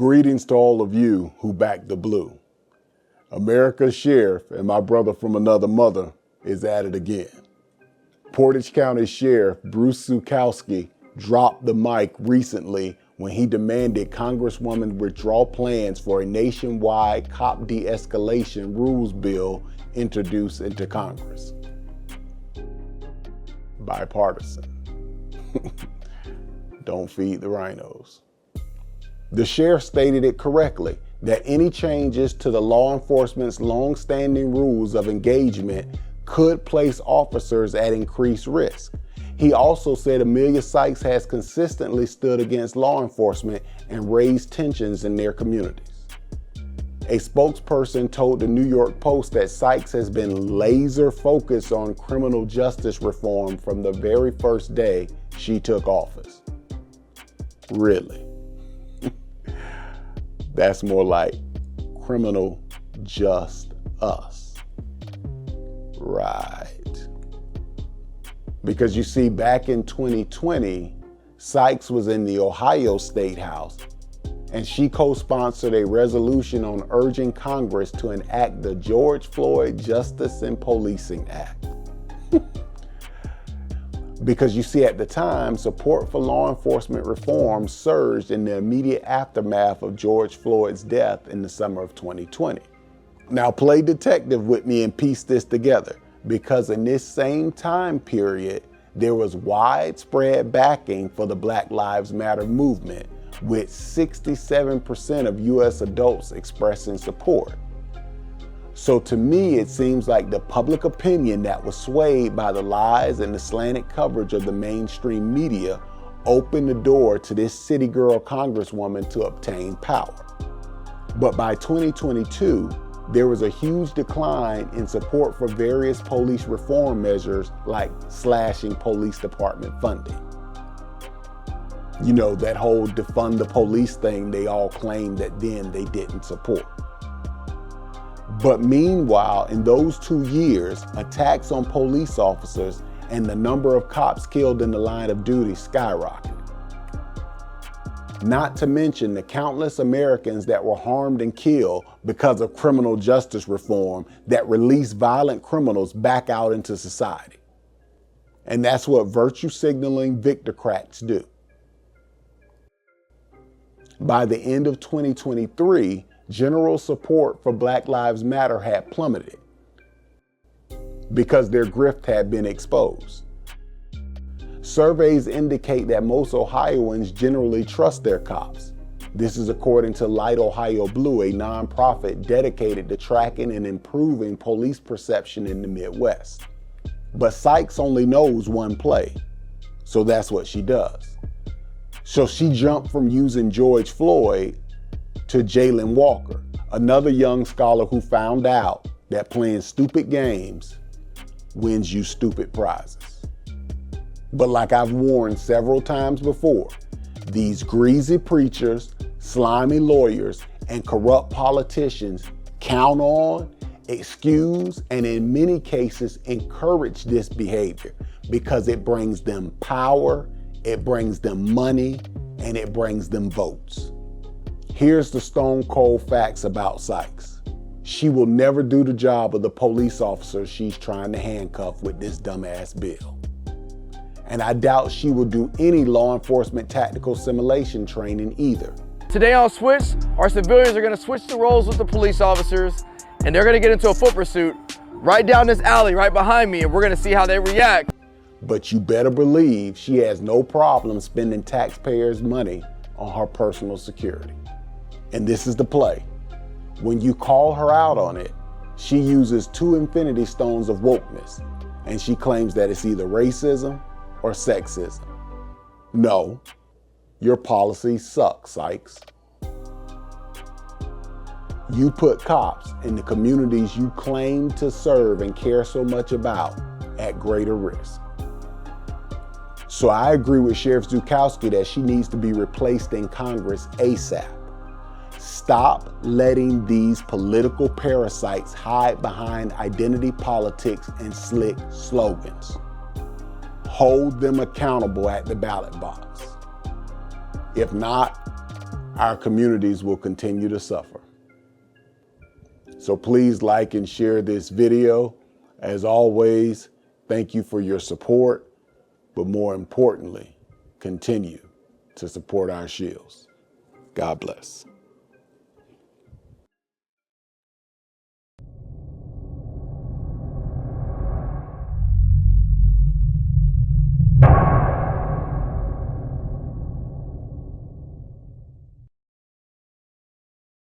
Greetings to all of you who back the blue. America's sheriff and my brother from another mother is at it again. Portage County Sheriff Bruce Zuchowski dropped the mic recently when he demanded Congresswoman withdraw plans for a nationwide cop de-escalation rules bill introduced into Congress. Bipartisan. Don't feed the rhinos. The sheriff stated it correctly that any changes to the law enforcement's long-standing rules of engagement could place officers at increased risk. He also said Emilia Sykes has consistently stood against law enforcement and raised tensions in their communities. A spokesperson told the New York Post that Sykes has been laser focused on criminal justice reform from the very first day she took office. Really? That's more like criminal just us. Right. Because you see, back in 2020, Sykes was in the Ohio State House, and she co-sponsored a resolution on urging Congress to enact the George Floyd Justice and Policing Act. Because you see, at the time, support for law enforcement reform surged in the immediate aftermath of George Floyd's death in the summer of 2020. Now play detective with me and piece this together, because in this same time period, there was widespread backing for the Black Lives Matter movement, with 67% of US adults expressing support. So to me, it seems like the public opinion that was swayed by the lies and the slanted coverage of the mainstream media opened the door to this city girl congresswoman to obtain power. But by 2022, there was a huge decline in support for various police reform measures like slashing police department funding. You know, that whole defund the police thing they all claimed that then they didn't support. But meanwhile, in those 2 years, attacks on police officers and the number of cops killed in the line of duty skyrocketed. Not to mention the countless Americans that were harmed and killed because of criminal justice reform that released violent criminals back out into society. And that's what virtue signaling victocrats do. By the end of 2023, general support for Black Lives Matter had plummeted because their grift had been exposed. Surveys indicate that most Ohioans generally trust their cops. This is according to Light Ohio Blue, a nonprofit dedicated to tracking and improving police perception in the Midwest. But Sykes only knows one play, so that's what she does. So she jumped from using George Floyd to Jayland Walker, another young scholar who found out that playing stupid games wins you stupid prizes. But like I've warned several times before, these greasy preachers, slimy lawyers, and corrupt politicians count on, excuse, and in many cases encourage this behavior because it brings them power, it brings them money, and it brings them votes. Here's the stone cold facts about Sykes. She will never do the job of the police officer she's trying to handcuff with this dumbass bill. And I doubt she will do any law enforcement tactical simulation training either. Today on Switch, our civilians are gonna switch the roles with the police officers, and they're gonna get into a foot pursuit right down this alley right behind me, and we're gonna see how they react. But you better believe she has no problem spending taxpayers' money on her personal security. And this is the play. When you call her out on it, she uses 2 infinity stones of wokeness, and she claims that it's either racism or sexism. No, your policies suck, Sykes. You put cops in the communities you claim to serve and care so much about at greater risk. So I agree with Sheriff Zuchowski that she needs to be replaced in Congress ASAP. Stop letting these political parasites hide behind identity politics and slick slogans. Hold them accountable at the ballot box. If not, our communities will continue to suffer. So please like and share this video. As always, thank you for your support, but more importantly, continue to support our shields. God bless.